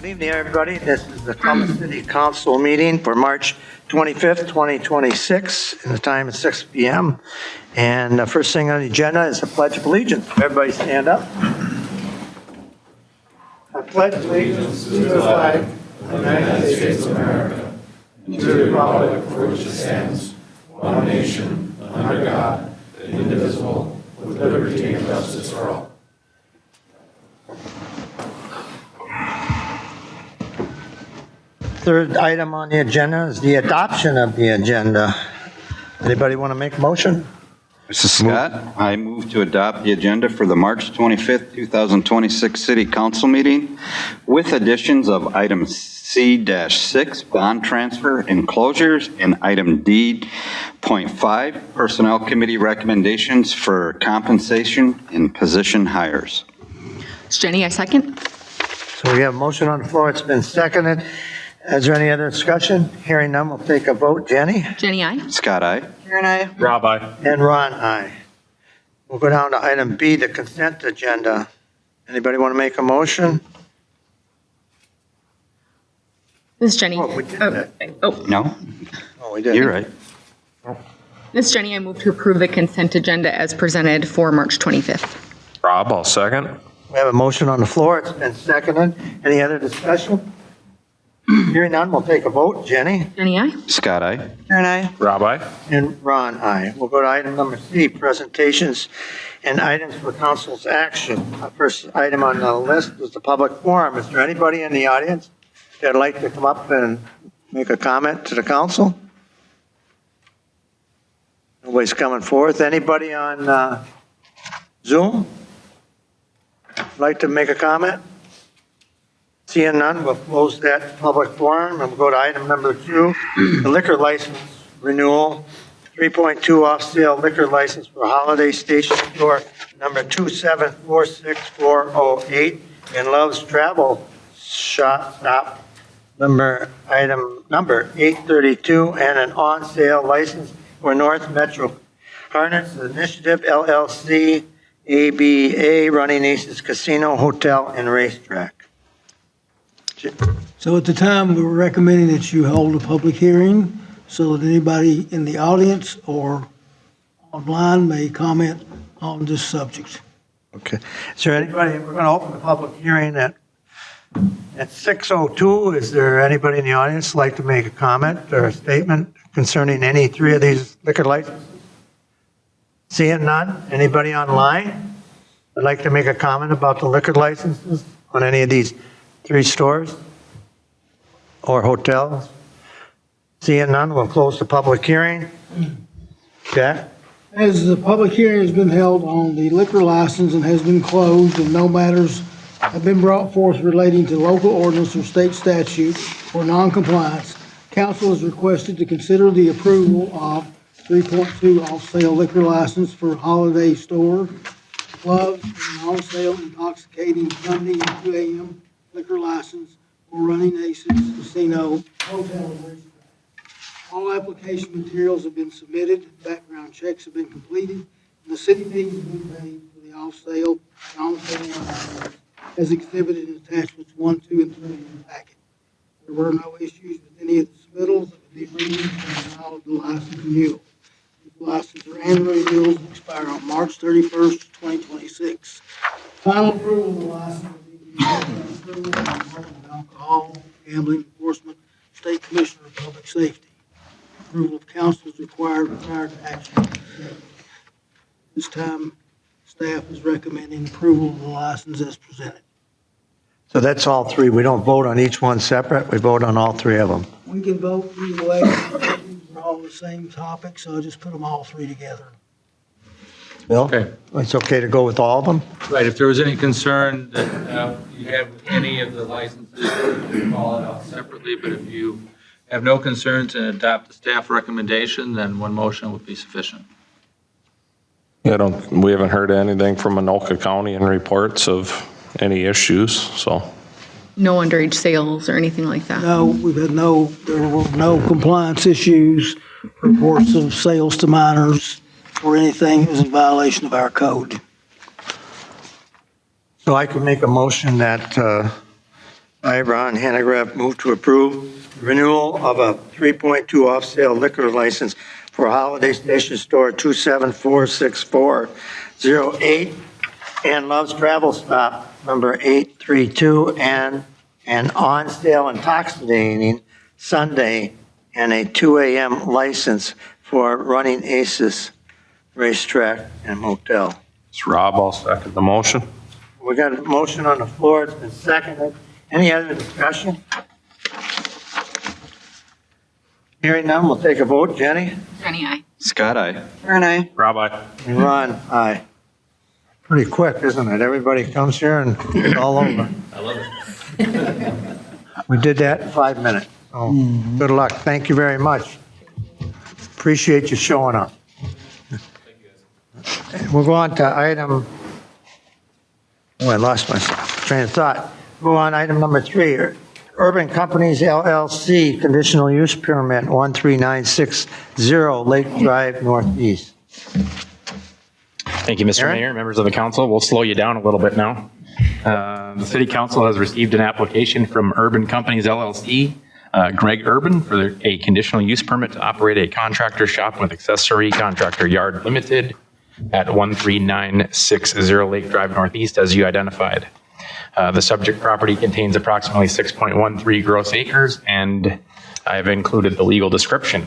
Good evening, everybody. This is the Columbus City Council meeting for March 25th, 2026, and the time is 6 p.m. And the first thing on the agenda is the Pledge of Allegiance. Everybody stand up. I pledge allegiance to the flag of the United States of America and to the republic for which it stands, one nation, under God, indivisible, with liberty and justice for all. Third item on the agenda is the adoption of the agenda. Anybody want to make a motion? Mr. Scott, I move to adopt the agenda for the March 25th, 2026 City Council meeting with additions of item C-6, bond transfer enclosures, and item D.5, Personnel Committee recommendations for compensation and position hires. It's Jenny, I second. So we have a motion on the floor. It's been seconded. Is there any other discussion? Hearing none, we'll take a vote. Jenny? Jenny, I. Scott, aye. Karen, I. Rob, aye. And Ron, aye. We'll go down to item B, the consent agenda. Anybody want to make a motion? This is Jenny. Oh, we did that. No? Oh, we did. You're right. This is Jenny. I move to approve the consent agenda as presented for March 25th. Rob, I'll second. We have a motion on the floor. It's been seconded. Any other discussion? Hearing none, we'll take a vote. Jenny? Jenny, I. Scott, aye. Karen, I. Rob, aye. And Ron, aye. We'll go to item number C, presentations and items for council's action. First item on the list is the public forum. Is there anybody in the audience that'd like to come up and make a comment to the council? Nobody's coming forth. Anybody on Zoom like to make a comment? Seeing none, we'll close that public forum and we'll go to item number 2, the liquor license renewal, 3.2 off-sale liquor license for Holiday Station Store number 2746408 and Love's Travel Stop item number 832 and an on-sale license for North Metro Harness Initiative LLC ABA running Aces Casino, Hotel, and Racetrack. So at the time, we were recommending that you hold a public hearing so that anybody in the audience or online may comment on this subject. Okay. Is there anybody, we're going to open the public hearing at 6:02. Is there anybody in the audience like to make a comment or a statement concerning any 3 of these liquor licenses? Seeing none? Anybody online would like to make a comment about the liquor licenses on any of these 3 stores or hotels? Seeing none, we'll close the public hearing. Jack? As the public hearing has been held on the liquor license and has been closed and no matters have been brought forth relating to local ordinance or state statute or noncompliance, council is requested to consider the approval of 3.2 off-sale liquor license for Holiday Store, Love's, and on-sale intoxicating Sunday and 2 a.m. liquor license for running Aces Casino, Hotel, and Racetrack. All application materials have been submitted, background checks have been completed, and the city fees have been paid for the off-sale and on-sale license as exhibited in attachments 1, 2, and 3 in the packet. There were no issues with any of the submittals of the agreement and all of the license renewal. These license or annual renewals will expire on March 31st, 2026. Final approval of the license will be approval of the Department of Alcohol, Gambling Enforcement, State Commissioner of Public Safety. Approval of council is required prior to action. This time, staff is recommending approval of the license as presented. So that's all 3. We don't vote on each one separate. We vote on all 3 of them. We can vote either way. These are all the same topic, so I'll just put them all 3 together. Bill? Okay. It's okay to go with all of them? Right, if there was any concern that you have with any of the licenses, you can call it out separately, but if you have no concerns and adopt the staff recommendation, then one motion would be sufficient. Yeah, we haven't heard anything from Anoka County in reports of any issues, so. No underage sales or anything like that. No, there were no compliance issues, reports of sales to minors, or anything that was in violation of our code. So I could make a motion that By Ron Hanegraaff, move to approve renewal of a 3.2 off-sale liquor license for Holiday Station Store 2746408 and Love's Travel Stop number 832 and an on-sale intoxicating Sunday and a 2 a.m. license for running Aces Racetrack and Motel. It's Rob, I'll second the motion. We got a motion on the floor, it's been seconded. Any other discussion? Hearing none, we'll take a vote. Jenny? Jenny, aye. Scott, aye. Aaron, aye. Rob, aye. And Ron, aye. Pretty quick, isn't it? Everybody comes here and it's all over. I love it. We did that in 5 minutes. So good luck. Thank you very much. Appreciate you showing up. We'll go on to item, I lost my train of thought. Go on item number 3, Urban Companies LLC, conditional use permit 13960 Lake Drive Northeast. Thank you, Mr. Aaron? Mayor, members of the council. We'll slow you down a little bit now. The city council has received an application from Urban Companies LLC, Greg Urban, for a conditional use permit to operate a contractor shop with accessory contractor yard limited at 13960 Lake Drive Northeast, as you identified. The subject property contains approximately 6.13 gross acres, and I have included the legal description.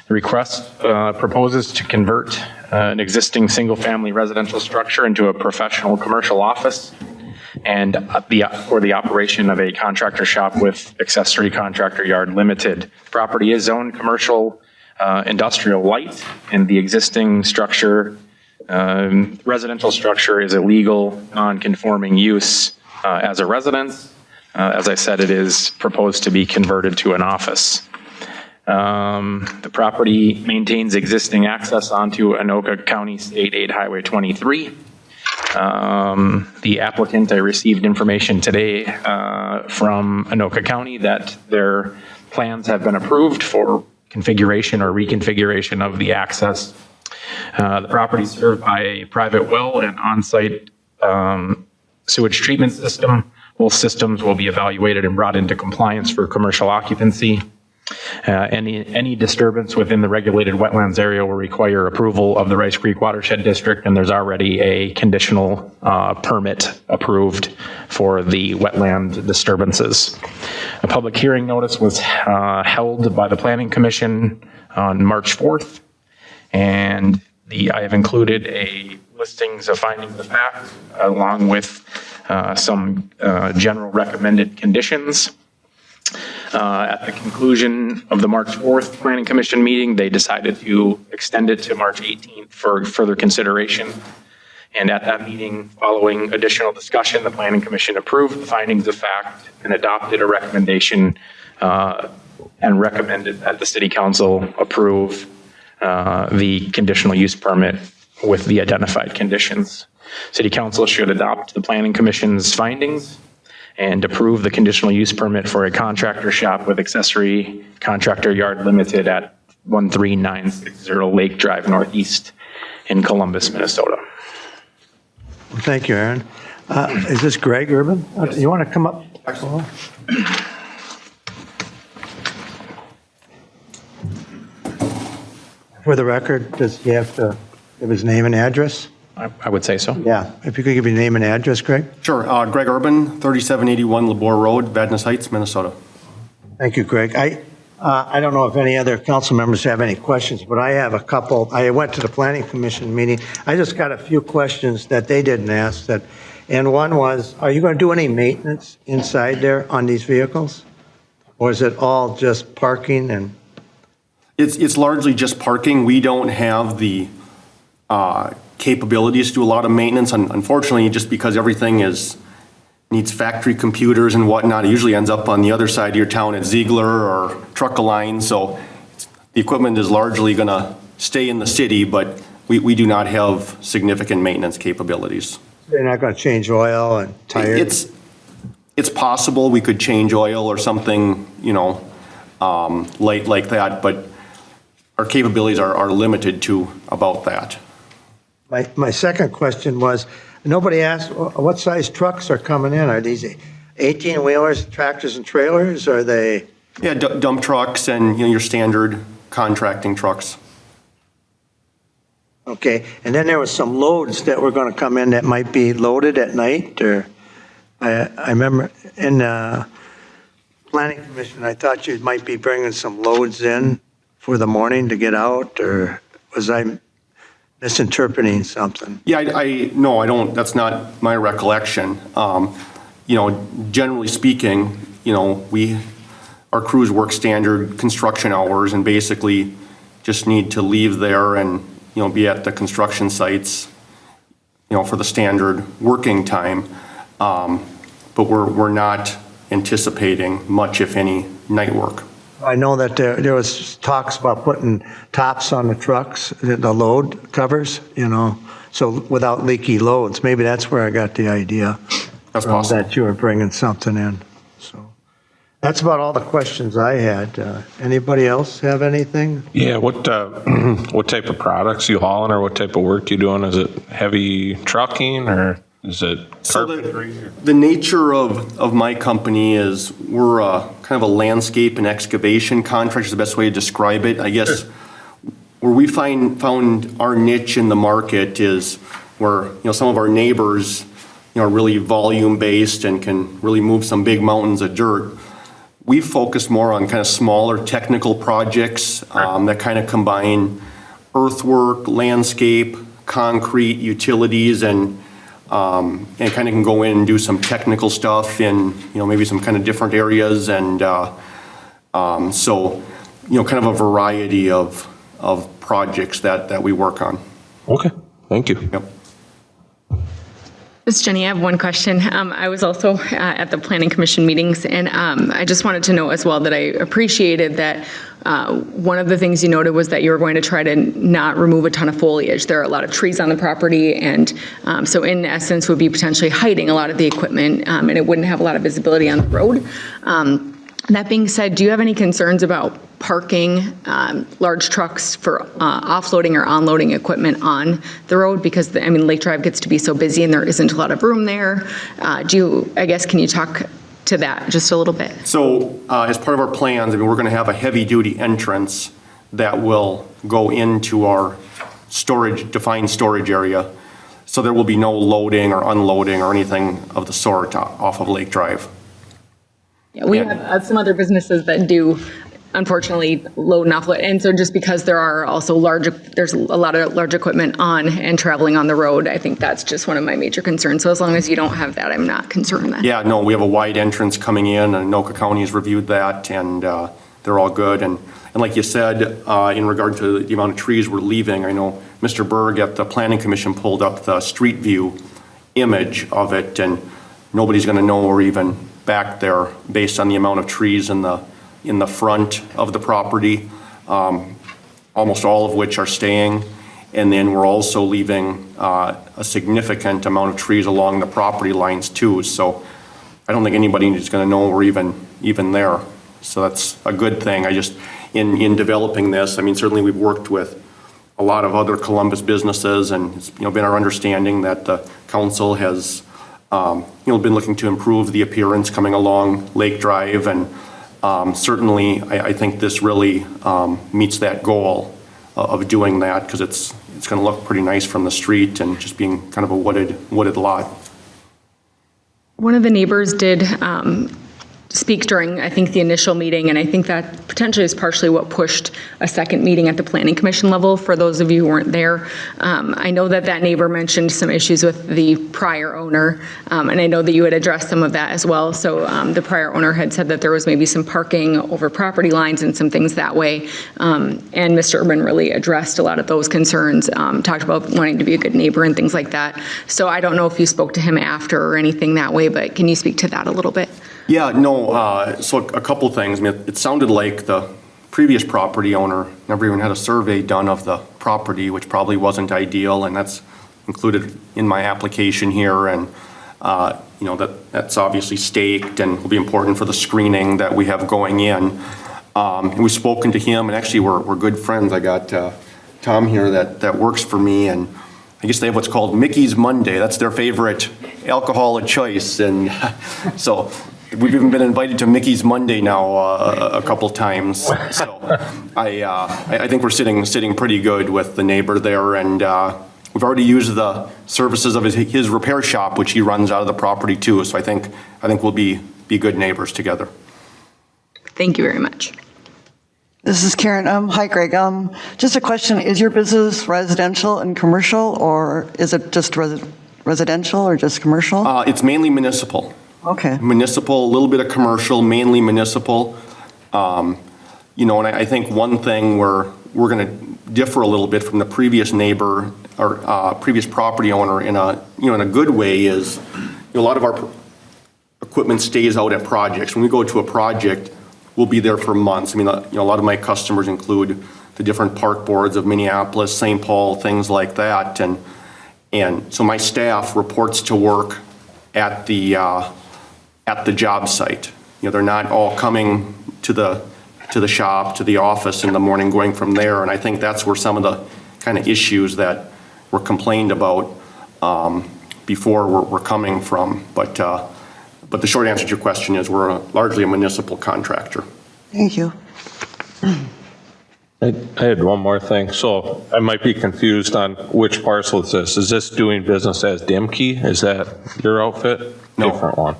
The request proposes to convert an existing single-family residential structure into a professional commercial office and for the operation of a contractor shop with accessory contractor yard limited. Property is zoned commercial industrial light, and the existing structure, residential structure, is a legal non-conforming use as a residence. As I said, it is proposed to be converted to an office. The property maintains existing access onto Anoka County State 8 Highway 23. The applicant, I received information today from Anoka County that their plans have been approved for configuration or reconfiguration of the access. The property is served by a private well and on-site sewage treatment system. Both systems will be evaluated and brought into compliance for commercial occupancy. Any disturbance within the regulated wetlands area will require approval of the Rice Creek Watershed District, and there's already a conditional permit approved for the wetland disturbances. A public hearing notice was held by the Planning Commission on March 4th, and I have included a listings of findings of fact along with some general recommended conditions. At the conclusion of the March 4th Planning Commission meeting, they decided to extend it to March 18th for further consideration. And at that meeting, following additional discussion, the Planning Commission approved the findings of fact and adopted a recommendation and recommended that the City Council approve the conditional use permit with the identified conditions. City Council should adopt the Planning Commission's findings and approve the conditional use permit for a contractor shop with accessory contractor yard limited at 13960 Lake Drive Northeast in Columbus, Minnesota. Thank you, Aaron. Is this Greg Urban? You want to come up? For the record, does he have to give his name and address? I would say so. Yeah, if you could give your name and address, Greg? Sure. Greg Urban, 3781 Labor Road, Vadnais Heights, Minnesota. Thank you, Greg. I don't know if any other council members have any questions, but I have a couple. I went to the Planning Commission meeting. I just got a few questions that they didn't ask. And one was, are you going to do any maintenance inside there on these vehicles? Or is it all just parking and? It's largely just parking. We don't have the capabilities to do a lot of maintenance. Unfortunately, just because everything needs factory computers and whatnot, it usually ends up on the other side of your town at Ziegler or Truck-A-Line. So the equipment is largely going to stay in the city, but we do not have significant maintenance capabilities. They're not going to change oil and tires? It's possible we could change oil or something, like that, but our capabilities are limited to about that. My second question was, nobody asked what size trucks are coming in. Are these 18-wheelers, tractors and trailers, or are they? Yeah, dump trucks and, your standard contracting trucks. Okay, and then there was some loads that were going to come in that might be loaded at night, or I remember in the planning commission, I thought you might be bringing some loads in for the morning to get out, or was I misinterpreting something? Yeah, no, I don't, that's not my recollection. Generally speaking, our crews work standard construction hours and basically just need to leave there and, be at the construction sites, for the standard working time. But we're not anticipating much, if any, night work. I know that there was talks about putting tops on the trucks, the load covers, so without leaky loads. Maybe that's where I got the idea. That's possible. That you were bringing something in. So that's about all the questions I had. Anybody else have anything? Yeah, what type of products you hauling, or what type of work you doing? Is it heavy trucking, or is it carpentry? So the nature of my company is we're kind of a landscape and excavation contractor is the best way to describe it. I guess where we found our niche in the market is where, some of our neighbors, are really volume based and can really move some big mountains of dirt. We focus more on kind of smaller technical projects that kind of combine earthwork, landscape, concrete, utilities, and kind of can go in and do some technical stuff in, maybe some kind of different areas. And so, kind of a variety of projects that we work on. Okay, thank you. Yep. This is Jenny. I have one question. I was also at the Planning Commission meetings, and I just wanted to know as well that I appreciated that one of the things you noted was that you were going to try to not remove a ton of foliage. There are a lot of trees on the property, and so in essence would be potentially hiding a lot of the equipment, and it wouldn't have a lot of visibility on the road. That being said, do you have any concerns about parking large trucks for offloading or onloading equipment on the road? Because, Lake Drive gets to be so busy and there isn't a lot of room there. Can you talk to that just a little bit? So as part of our plans, we're going to have a heavy-duty entrance that will go into our defined storage area. So there will be no loading or unloading or anything of the sort off of Lake Drive. Yeah, we have some other businesses that do, unfortunately, load and offload. And so just because there are also there's a lot of large equipment on and traveling on the road, I think that's just one of my major concerns. So as long as you don't have that, I'm not concerned then. Yeah, no, we have a wide entrance coming in, and Anoka County has reviewed that, and they're all good. And like you said, in regard to the amount of trees we're leaving, I know Mr. Berg at the Planning Commission pulled up the street view image of it, and nobody's going to know we're even back there based on the amount of trees in the front of the property, almost all of which are staying. And then we're also leaving a significant amount of trees along the property lines too. So I don't think anybody is going to know we're even there. So that's a good thing. In developing this, certainly we've worked with a lot of other Columbus businesses, and it's been our understanding that the council has been looking to improve the appearance coming along Lake Drive, and certainly I think this really meets that goal of doing that, because it's going to look pretty nice from the street and just being kind of a wooded lot. One of the neighbors did speak during, I think, the initial meeting, and I think that potentially is partially what pushed a second meeting at the Planning Commission level for those of you who weren't there. I know that neighbor mentioned some issues with the prior owner, and I know that you had addressed some of that as well. So the prior owner had said that there was maybe some parking over property lines and some things that way, and Mr. Urban really addressed a lot of those concerns, talked about wanting to be a good neighbor and things like that. So I don't know if you spoke to him after or anything that way, but can you speak to that a little bit? Yeah, no, so a couple things. It sounded like the previous property owner never even had a survey done of the property, which probably wasn't ideal, and that's included in my application here. And, that's obviously staked and will be important for the screening that we have going in. And we've spoken to him, and actually we're good friends. I got Tom here that works for me, and I guess they have what's called Mickey's Monday. That's their favorite alcohol of choice. And so we've even been invited to Mickey's Monday now a couple times. So I think we're sitting pretty good with the neighbor there. And we've already used the services of his repair shop, which he runs out of the property too. So I think we'll be good neighbors together. Thank you very much. This is Karen. Hi, Greg. Just a question. Is your business residential and commercial, or is it just residential or just commercial? It's mainly municipal. Okay. Municipal, a little bit of commercial, mainly municipal. And I think one thing we're going to differ a little bit from the previous neighbor or previous property owner in a good way is a lot of our equipment stays out at projects. When we go to a project, we'll be there for months. I mean, a lot of my customers include the different park boards of Minneapolis, St. Paul, things like that. And so my staff reports to work at the job site. They're not all coming to the shop, to the office in the morning, going from there. And I think that's where some of the kind of issues that were complained about before were coming from. But the short answer to your question is we're largely a municipal contractor. Thank you. I had one more thing. So I might be confused on which parcel is this. Is this doing business as Dimkey? Is that your outfit? No. Different one.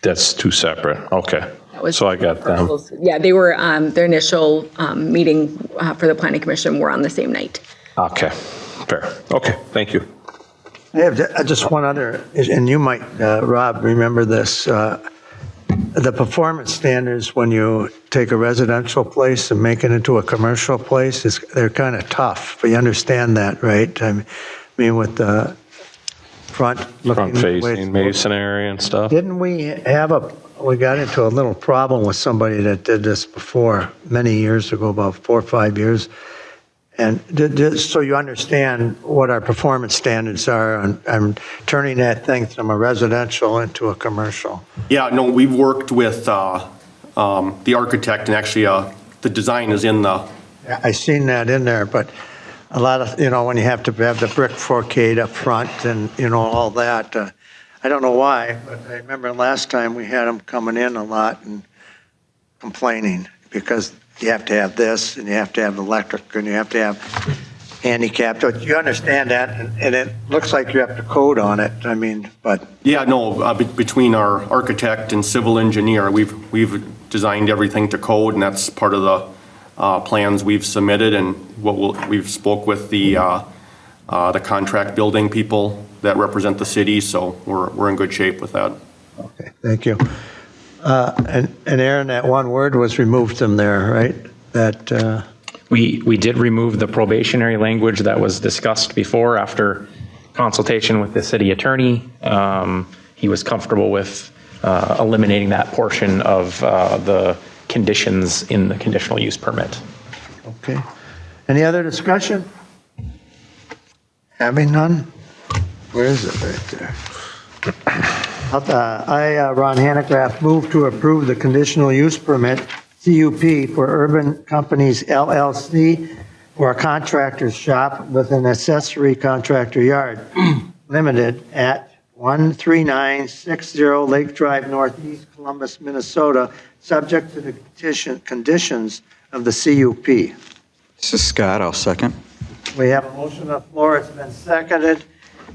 That's two separate. Okay. was So I got them. Yeah, they were, their initial meeting for the planning commission were on the same night. Okay. Fair. Okay. Thank you. I have just one other, and you might, Rob, remember this. The performance standards when you take a residential place and make it into a commercial place, they're kind of tough. But you understand that, right? I mean, with the Front-facing masonry and stuff. Didn't we got into a little problem with somebody that did this before, many years ago, about 4 or 5 years. And just so you understand what our performance standards are, I'm turning that thing from a residential into a commercial. Yeah, no, we've worked with the architect, and actually the design is in the. I seen that in there, but a lot of, when you have to have the brick facade up front and, all that, I don't know why, but I remember last time we had them coming in a lot and complaining because you have to have this, and you have to have electric, and you have to have handicapped. You understand that, and it looks like you have to code on it. I mean, but Yeah, no, between our architect and civil engineer, we've designed everything to code, and that's part of the plans we've submitted, and we've spoke with the contract building people that represent the city, so we're in good shape with that. okay, thank you. And Aaron, that one word was removed from there, right? That We did remove the probationary language that was discussed before after consultation with the city attorney. He was comfortable with eliminating that portion of the conditions in the conditional use permit. okay. Any other discussion? Having none? Where is it right there? Ron Hanegraaff, move to approve the conditional use permit, CUP, for Urban Companies LLC for a contractor's shop with an accessory contractor yard limited at 13960 Lake Drive Northeast, Columbus, Minnesota, subject to the conditions of the CUP. This is Scott, I'll second. We have a motion on the floor. It's been seconded.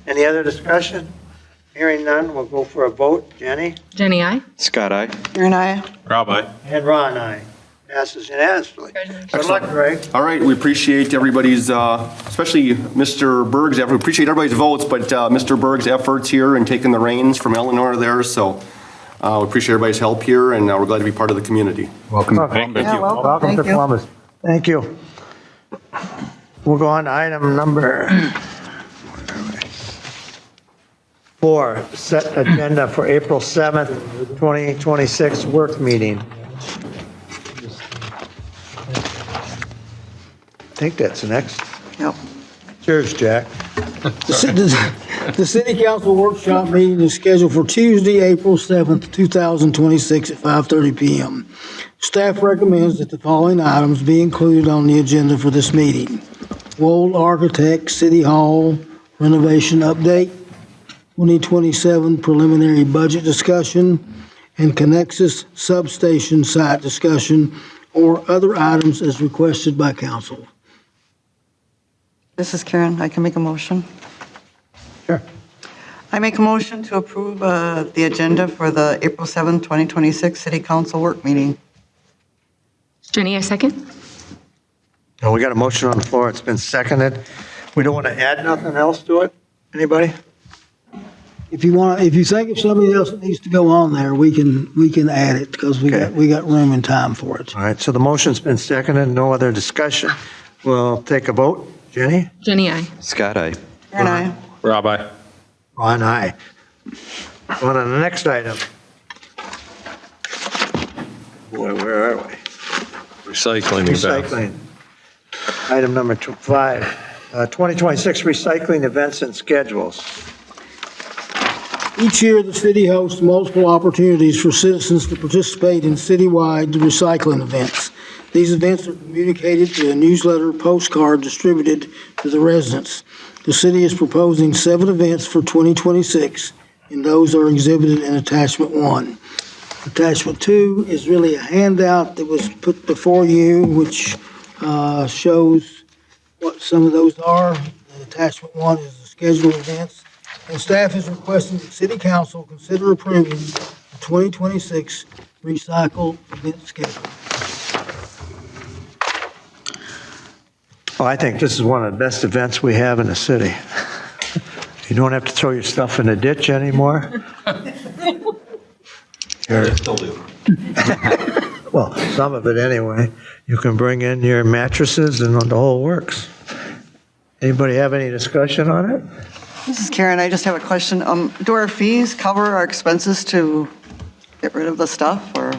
Any other discussion? Hearing none, we'll go for a vote. Jenny? Jenny, aye? Scott, aye. Aaron, aye. Rob, aye. And Ron, aye. Passes unanimously. Good luck, Greg. All right, we appreciate everybody's, especially Mr. Berg's effort. We appreciate everybody's votes, but Mr. Berg's efforts here and taking the reins from Eleanor there. So we appreciate everybody's help here, and we're glad to be part of the community. Welcome. Thank you. Welcome Thank to you. Columbus. Thank you. We'll go on to item number 4, set agenda for April 7th, 2026 work meeting. I think that's next. Yep. Cheers, Jack. The city council workshop meeting is scheduled for Tuesday, April 7th, 2026 at 5:30 PM. Staff recommends that the following items be included on the agenda for this meeting. Wold Architect, City Hall, renovation update, 2027 preliminary budget discussion, and Connexus substation site discussion, or other items as requested by council. This is Karen. I can make a motion. Sure. I make a motion to approve the agenda for the April 7, 2026 City Council work meeting. Jenny, a second? Now, we got a motion on the floor. It's been seconded. We don't want to add nothing else to it? Anybody? If you think of somebody else that needs to go on there, we can add it because we got room and time for it. All right, so the motion's been seconded. No other discussion. We'll take a vote. Jenny? Jenny, aye. Scott, aye. Karen, aye. Rob, aye. Ron, aye. On to the next item. Boy, where are we? Recycling events. Recycling. Item number 5, 2026 recycling events and schedules. Each year, the city hosts multiple opportunities for citizens to participate in citywide recycling events. These events are communicated to a newsletter postcard distributed to the residents. The city is proposing 7 events for 2026, and those are exhibited in Attachment 1. Attachment 2 is really a handout that was put before you, which shows what some of those are. And Attachment 1 is the scheduled events. And staff is requesting that City Council consider approving the 2026 recycle event schedule. Well, I think this is one of the best events we have in the city. You don't have to throw your stuff in a ditch anymore. Still do. Well, some of it anyway. You can bring in your mattresses and the whole works. Anybody have any discussion on it? This is Karen. I just have a question. Do our fees cover our expenses to get rid of the stuff, or?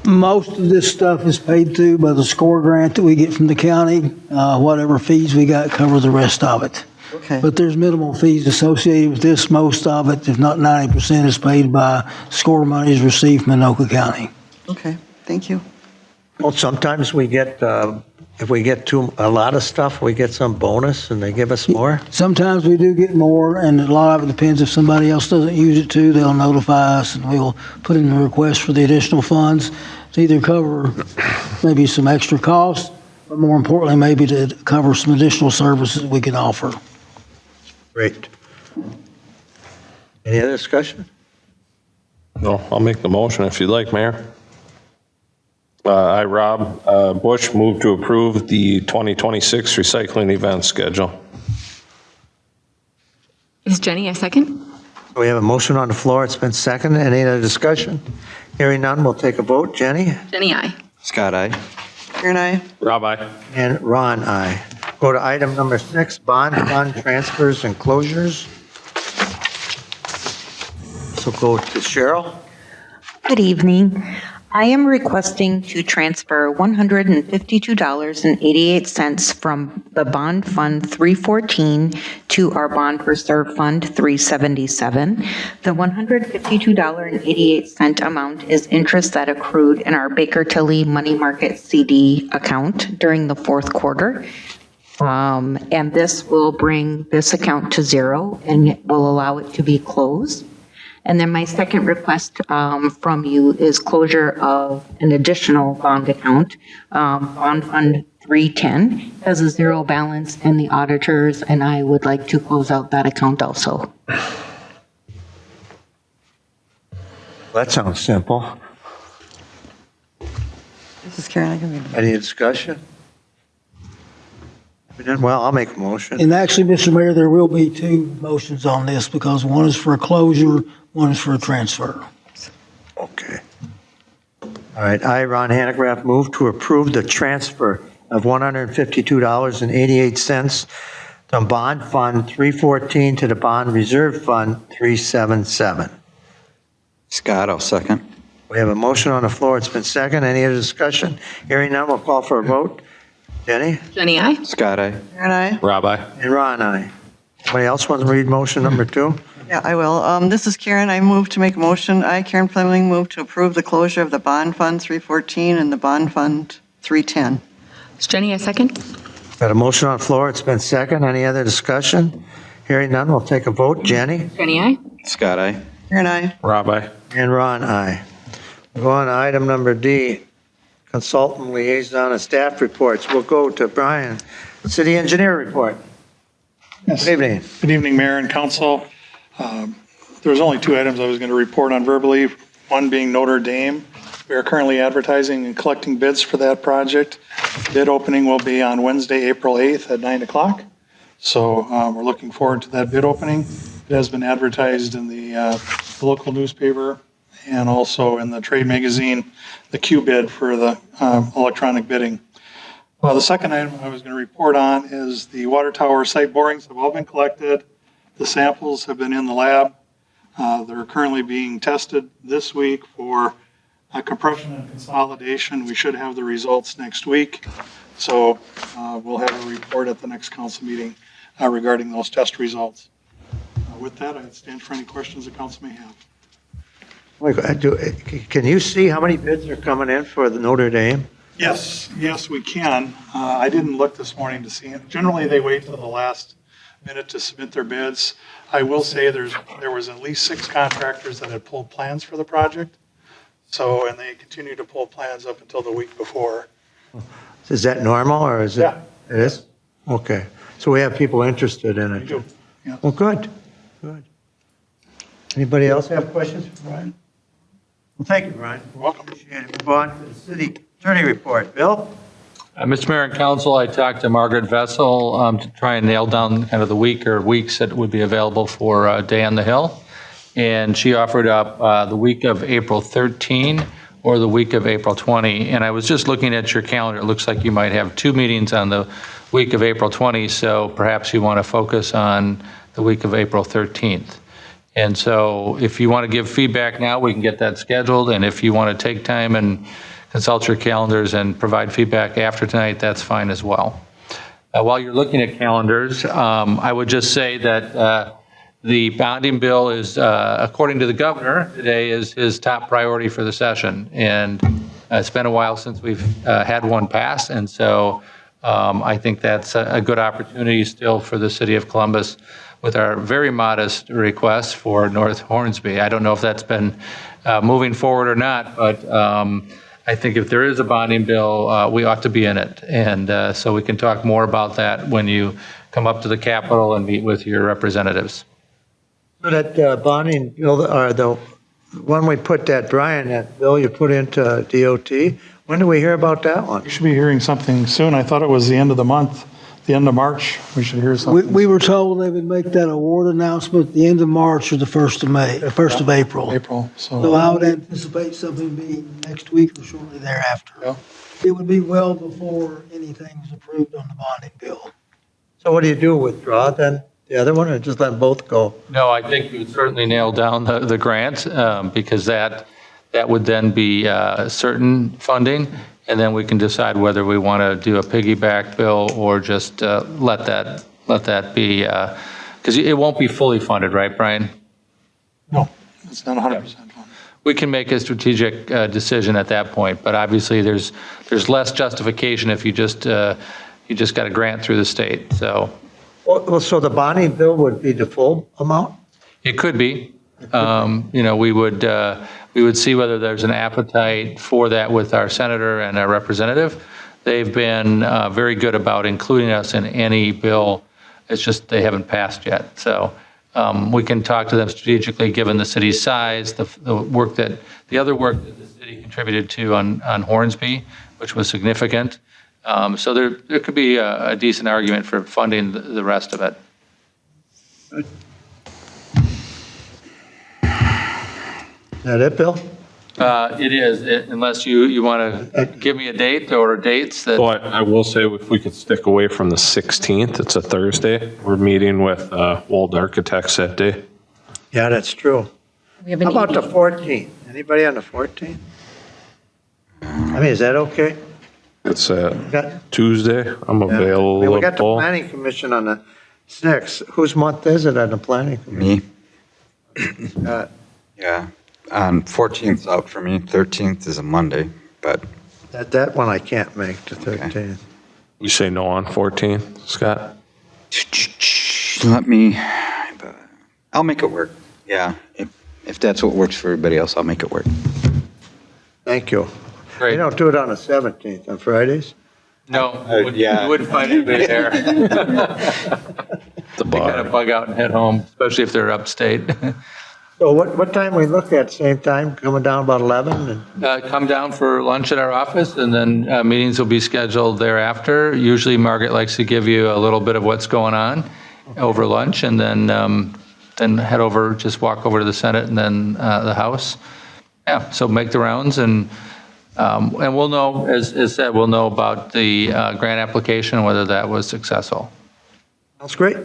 Most of this stuff is paid through by the SCORE grant that we get from the county. Whatever fees we got cover the rest of it. Okay. But there's minimal fees associated with this. Most of it, if not 90%, is paid by SCORE monies received from Anoka County. Okay, thank you. Well, sometimes we get, if we get a lot of stuff, we get some bonus and they give us more. Sometimes we do get more, and a lot of it depends if somebody else doesn't use it too, they'll notify us, and we'll put in a request for the additional funds to either cover maybe some extra costs, but more importantly, maybe to cover some additional services we can offer. Great. Any other discussion? No, I'll make the motion if you'd like, Mayor. I, Rob Bush, move to approve the 2026 recycling event schedule. Is Jenny a second? We have a motion on the floor. It's been seconded. Any other discussion? Hearing none, we'll take a vote. Jenny? Jenny, aye. Scott, aye. Karen, aye. Rob, aye. And Ron, aye. Go to item number 6, bond fund transfers and closures. So go to Cheryl. Good evening. I am requesting to transfer $152.88 from the Bond Fund 314 to our Bond Reserve Fund 377. The $152.88 amount is interest that accrued in our Baker Tilly Money Market CD account during the fourth quarter. And this will bring this account to zero and will allow it to be closed. And then my second request from you is closure of an additional bond account. Bond Fund 310 has a zero balance in the auditors, and I would like to close out that account also. That sounds simple. This is Karen. I can read it. Any discussion? Well, I'll make a motion. And actually, Mr. Mayor, there will be 2 motions on this because one is for a closure, one is for a transfer. Okay. All right, I, Ron Hanegraaff, move to approve the transfer of $152.88 from Bond Fund 314 to the Bond Reserve Fund 377. Scott, I'll second. We have a motion on the floor. It's been seconded. Any other discussion? Hearing none, we'll call for a vote. Jenny? Jenny, aye. Scott, aye. Karen, aye. Rob, aye. And Ron, aye. Anybody else want to read motion number 2? Yeah, I will. This is Karen. I move to make a motion. I, Karen Fleming, move to approve the closure of the Bond Fund 314 and the Bond Fund 310. Is Jenny a second? Got a motion on the floor. It's been seconded. Any other discussion? Hearing none, we'll take a vote. Jenny? Jenny, aye. Scott, aye. Karen, I. Rob, aye. And Ron, aye. We'll go on to item number D, consultant liaison and staff reports. We'll go to Brian, city engineer report. Yes. Good evening. Good evening, Mayor and Council. There was only 2 items I was going to report on verbally, one being Notre Dame. We are currently advertising and collecting bids for that project. Bid opening will be on Wednesday, April 8th at 9 o'clock. So we're looking forward to that bid opening. It has been advertised in the local newspaper and also in the trade magazine, the Q bid for the electronic bidding. Well, the second item I was going to report on is the water tower site borings have all been collected. The samples have been in the lab. They're currently being tested this week for compression and consolidation. We should have the results next week. So we'll have a report at the next council meeting regarding those test results. With that, I stand for any questions the council may have. Can you see how many bids are coming in for the Notre Dame? Yes, we can. I didn't look this morning to see it. Generally, they wait till the last minute to submit their bids. I will say there was at least 6 contractors that had pulled plans for the project. So, and they continue to pull plans up until the week before. Is that normal or is it? Yeah. It is? Okay. So we have people interested in We it? do, yeah. Well, good. Anybody else have questions for Brian? Well, thank you, Brian. You're welcome. Appreciate it. Move on to the city attorney report. Bill? Mr. Mayor and Council, I talked to Margaret Vessel to try and nail down kind of the week or weeks that would be available for a day on the Hill. And she offered up the week of April 13 or the week of April 20. And I was just looking at your calendar. It looks like you might have 2 meetings on the week of April 20. So perhaps you want to focus on the week of April 13th. And so if you want to give feedback now, we can get that scheduled. And if you want to take time and consult your calendars and provide feedback after tonight, that's fine as well. While you're looking at calendars, I would just say that the bonding bill is, according to the governor, today is his top priority for the session. And it's been a while since we've had one pass. And so I think that's a good opportunity still for the city of Columbus with our very modest request for North Hornsby. I don't know if that's been moving forward or not, but I think if there is a bonding bill, we ought to be in it. And so we can talk more about that when you come up to the Capitol and meet with your representatives. So that bonding bill, or the one we put that, Brian, that bill you put into DOT, when do we hear about that one? We should be hearing something soon. I thought it was the end of the month, the end of March. We should hear something. We were told they would make that award announcement at the end of March or the 1st of May, 1st of April. April, So I would anticipate something being next week or shortly thereafter. Yeah. It would be well before anything was approved on the bonding bill. So what do you do, withdraw then, the other one, or just let both go? No, I think you would certainly nail down the grant because that would then be certain funding. And then we can decide whether we want to do a piggyback bill or just let that be, because it won't be fully funded, right, Brian? No, it's not 100% funded. We can make a strategic decision at that point, but obviously there's less justification if you just got a grant through the state. So Well, so the bonding bill would be the full amount? it could be. We would see whether there's an appetite for that with our senator and our representative. They've been very good about including us in any bill. It's just they haven't passed yet. So we can talk to them strategically, given the city's size, the other work that the city contributed to on Hornsby, which was significant. So there could be a decent argument for funding the rest of it. Is that it, Bill? It is, unless you want to give me a date or dates that. Well, I will say if we could stick away from the 16th, it's a Thursday. We're meeting with Wold Architects that day. Yeah, that's true. We have an How about the ED. 14th? Anybody on the 14th? I mean, is that okay? It's Got- Tuesday. I'm Yeah. I available. mean, we got the planning commission on the 6th. Whose month is it on the planning commission? Me? Yeah. 14th's out for me. 13th is a Monday, but That one I can't make, the 13th. You say no on 14th, Scott? let me I'll make it work. Yeah, if that's what works for everybody else, I'll make it work. Thank you. Great. You don't do it on the 17th, on Fridays? No, yeah. you wouldn't find anybody there. The They kind of bar. bug out and head home, especially if they're upstate. So what time we look at, same time, coming down about 11? And Come down for lunch at our office, and then meetings will be scheduled thereafter. Usually Margaret likes to give you a little bit of what's going on over lunch, and then head over, just walk over to the Senate and then the House. Yeah, so make the rounds, and we'll know, as said, we'll know about the grant application, whether that was successful. That's great.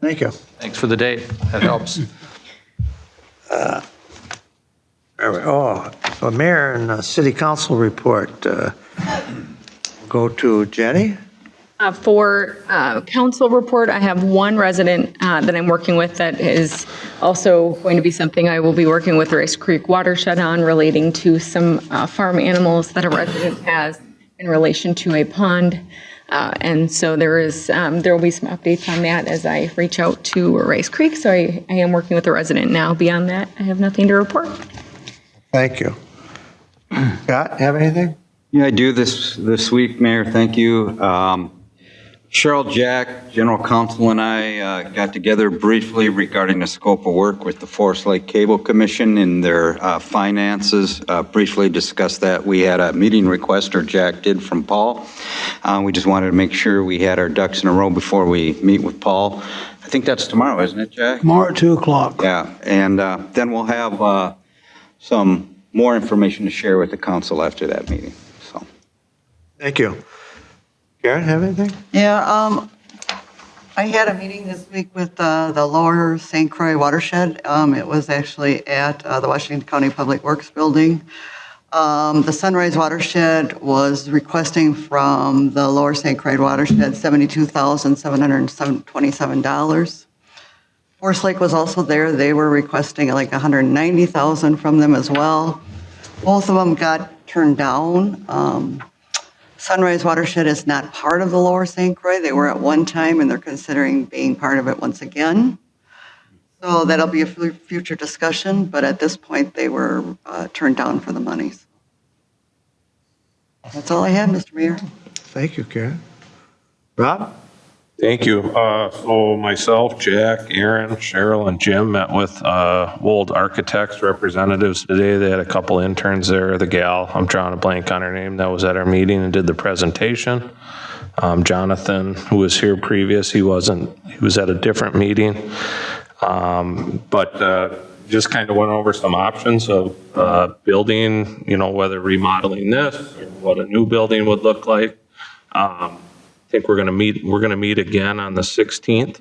Thank you. Thanks for the date. That helps. So mayor and city council report. Go to Jenny. For council report, I have one resident that I'm working with that is also going to be something I will be working with the Rice Creek watershed on, relating to some farm animals that a resident has in relation to a pond. And so there will be some updates on that as I reach out to Rice Creek. So I am working with the resident now. Beyond that, I have nothing to report. Thank you. Scott, have anything? Yeah, I do this week, Mayor. Thank you. Cheryl Jack, General Counsel, and I got together briefly regarding the scope of work with the Forest Lake Cable Commission in their finances. Briefly discussed that. We had a meeting request, or Jack did, from Paul. We just wanted to make sure we had our ducks in a row before we meet with Paul. I think that's tomorrow, isn't it, Jack? Tomorrow at 2 o'clock. Yeah, and then we'll have some more information to share with the council after that meeting. So, Thank you. Karen, have anything? Yeah, I had a meeting this week with the Lower St. Croix watershed. It was actually at the Washington County Public Works Building. The Sunrise watershed was requesting from the Lower St. Croix watershed $72,727. Forest Lake was also there. They were requesting like $190,000 from them as well. Both of them got turned down. Sunrise Watershed is not part of the Lower St. Croix. They were at one time, and they're considering being part of it once again. So that'll be a future discussion, but at this point, they were turned down for the monies. That's all I have, Mr. Mayor. Thank you, Karen. Rob? Thank you. So myself, Jack, Aaron, Cheryl, and Jim met with Wold Architects representatives today. They had a couple interns there. The gal, I'm drawing a blank on her name, that was at our meeting and did the presentation. Jonathan, who was here previous, he was at a different meeting. But just kind of went over some options of building, whether remodeling this or what a new building would look like. I think we're going to meet again on the 16th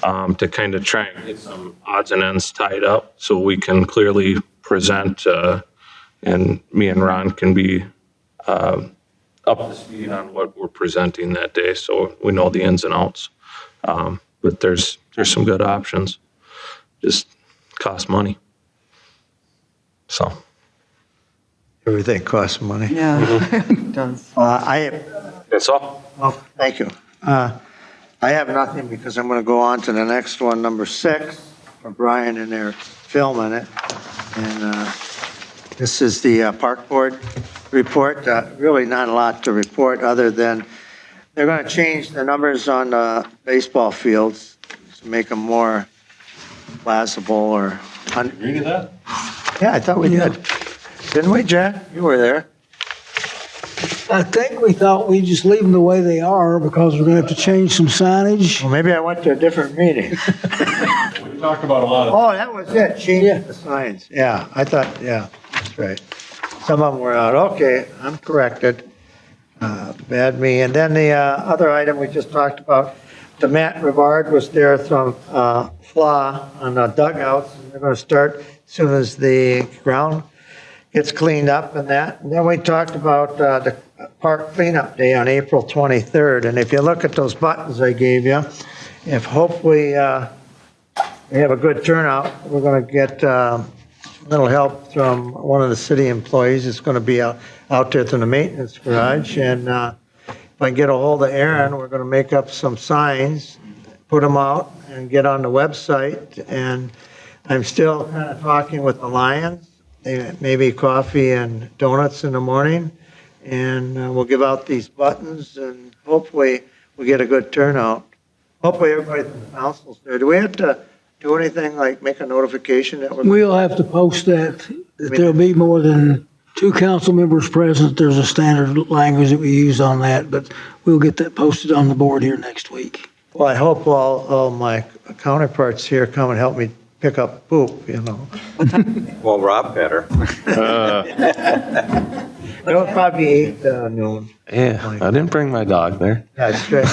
to kind of try and get some odds and ends tied up so we can clearly present and me and Ron can be up to speed on what we're presenting that day so we know the ins and outs. But there's some good options. Just cost money. So. Everything costs money. Yeah, it does. That's all. Well, thank you. I have nothing because I'm going to go on to the next one, number 6, for Brian, and they're filming it. And this is the Park Board report. Really not a lot to report other than they're going to change the numbers on the baseball fields to make them more plausible or. Agree to that? Yeah, I thought we did. Didn't we, Jack? You were there. I think we thought we'd just leave them the way they are because we're going to have to change some signage. Well, maybe I went to a different meeting. We talked about a lot of. Oh, that was it, changing the signs. Yeah, I thought, yeah, that's right. Some of them were out. Okay, I'm corrected. Bad me. And then the other item we just talked about, the Matt Rivard was there from FLA on the dugouts. And they're going to start as soon as the ground gets cleaned up and that. And then we talked about the park cleanup day on April 23rd. And if you look at those buttons I gave you, if hopefully we have a good turnout, we're going to get a little help from one of the city employees. It's going to be out there from the maintenance garage. And if I get a hold of Aaron, we're going to make up some signs put them out and get on the website. And I'm still kind of talking with the Lions, maybe coffee and donuts in the morning. And we'll give out these buttons and hopefully we get a good turnout. Hopefully everybody from the council's there. Do we have to do anything like make a notification that we're? We'll have to post that, if there'll be more than 2 council members present. There's a standard language that we use on that, but we'll get that posted on the board here next week. Well, I hope all my counterparts here come and help me pick up poop, you know. Well, Rob better. It'll probably be 8 noon. Yeah, I didn't bring my dog there. That's great.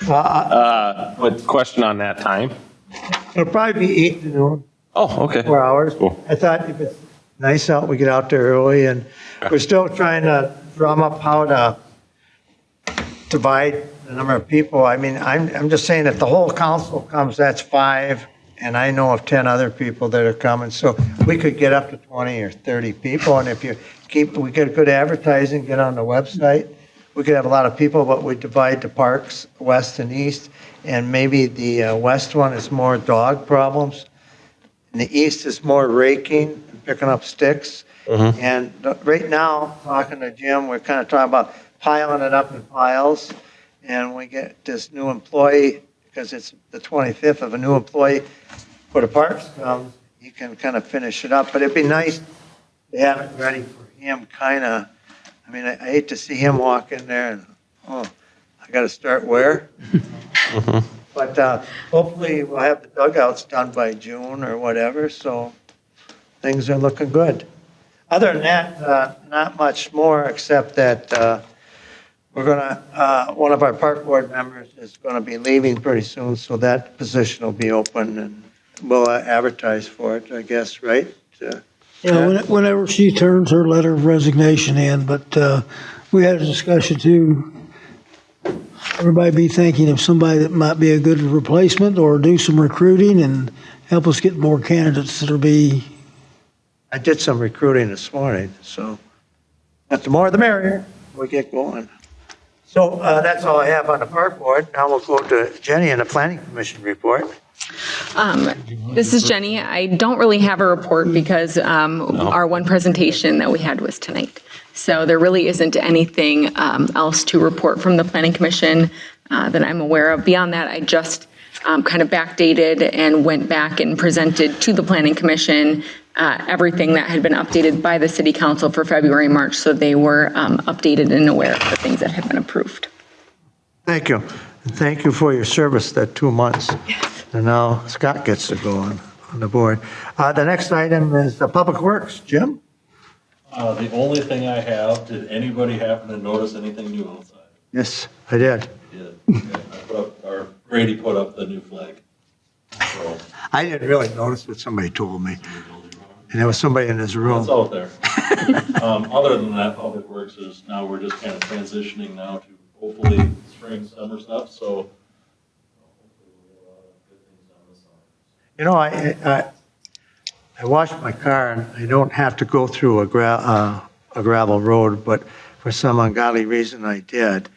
What question on that time? It'll probably be 8 to noon, Oh, okay. 4 hours. Cool. I thought if it's nice out, we get out there early, and we're still trying to drum up how to divide the number of people. I mean, I'm just saying if the whole council comes, that's 5, and I know of 10 other people that are coming, so we could get up to 20 or 30 people, and if we get good advertising, get on the website, we could have a lot of people, but we divide the parks west and east, and maybe the west one is more dog problems, and the east is more raking and picking up sticks. And right now, talking to Jim, we're kind of talking about piling it up in piles, and we get this new employee, because it's the 25th of a new employee for the parks comes, he can kind of finish it up, but it'd be nice to have it ready for him, kind of. I mean, I hate to see him walk in there and, I got to start where? But hopefully we'll have the dugouts done by June or whatever, so things are looking good. Other than that, not much more, except that we're going to, one of our park board members is going to be leaving pretty soon, so that position will be open, and we'll advertise for it, I guess, right? Yeah, whenever she turns her letter of resignation in, but we had a discussion too. Everybody be thinking of somebody that might be a good replacement, or do some recruiting and help us get more candidates that'll be. I did some recruiting this morning, so the more the merrier, we get going. So that's all I have on the park board. Now we'll go to Jenny and the planning commission report. This is Jenny. I don't really have a report because our one presentation that we had was tonight. So there really isn't anything else to report from the Planning Commission that I'm aware of. Beyond that, I just kind of backdated and went back and presented to the Planning Commission everything that had been updated by the City Council for February, March, so they were updated and aware of the things that had been approved. Thank you. And thank you for your service that 2 months. Yes. And now Scott gets to go on the board. The next item is the Public Works. Jim? The only thing I have, did anybody happen to notice anything new outside? Yes, I did. Did. Okay. I put up, or Grady put up the new flag. So, I didn't really notice what somebody told me. And there was somebody in his room. it's out there. Other than that, Public Works is, now we're just kind of transitioning now to hopefully spring, summer stuff, so. Hopefully we'll get a lot of good things done this summer. You know, I washed my car, and I don't have to go through a gravel road, but for some ungodly reason I did.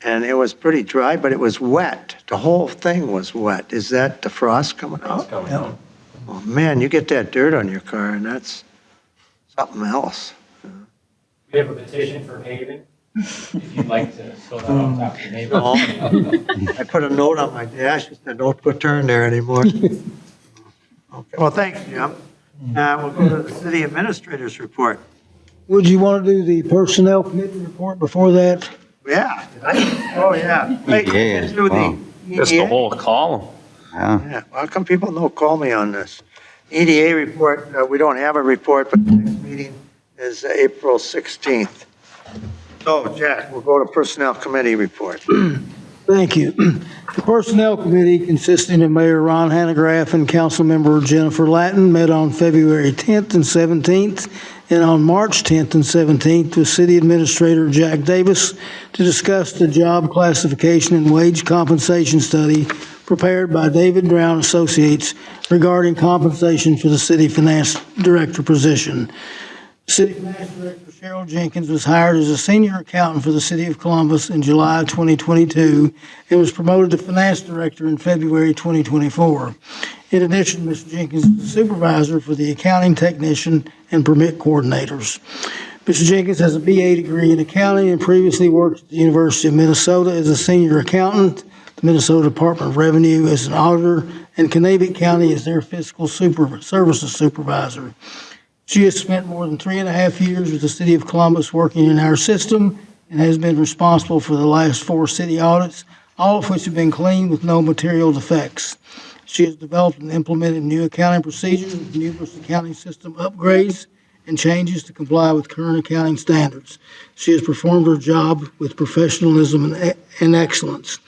And it was pretty dry, but it was wet. The whole thing was wet. Is that the frost coming out? It's coming out. Oh, man, you get that dirt on your car, and that's something else. We have a petition for paving, if you'd like to fill that on top of your neighbor. I put a note on my dash that said, don't put turn there anymore. Okay, well, thanks, Jim. We'll go to the city administrator's report. Would you want to do the personnel committee report before that? Yeah. Oh, yeah. Wait, EDA, let's do wow. the Just the EDA. whole column. Yeah. Yeah, well, how come people don't call me on this? EDA report, we don't have a report, but the next meeting is April 16th. So, Jack, we'll go to Personnel Committee report. Thank you. The Personnel Committee, consisting of Mayor Ron Hanegraaff and Councilmember Jennifer Latin, met on February 10th and 17th, and on March 10th and 17th with City Administrator Jack Davis to discuss the job classification and wage compensation study prepared by David Brown Associates regarding compensation for the city finance director position. City Finance Director Cheryl Jenkins was hired as a senior accountant for the City of Columbus in July 2022 and was promoted to Finance Director in February 2024. In addition, Ms. Jenkins is the supervisor for the accounting technician and permit coordinators. Ms. Jenkins has a BA degree in accounting and previously worked at the University of Minnesota as a senior accountant, the Minnesota Department of Revenue as an auditor, and Kanabec County as their fiscal services supervisor. She has spent more than 3.5 years with the City of Columbus working in our system and has been responsible for the last 4 city audits, all of which have been clean with no material defects. She has developed and implemented new accounting procedures with numerous accounting system upgrades and changes to comply with current accounting standards. She has performed her job with professionalism and excellence.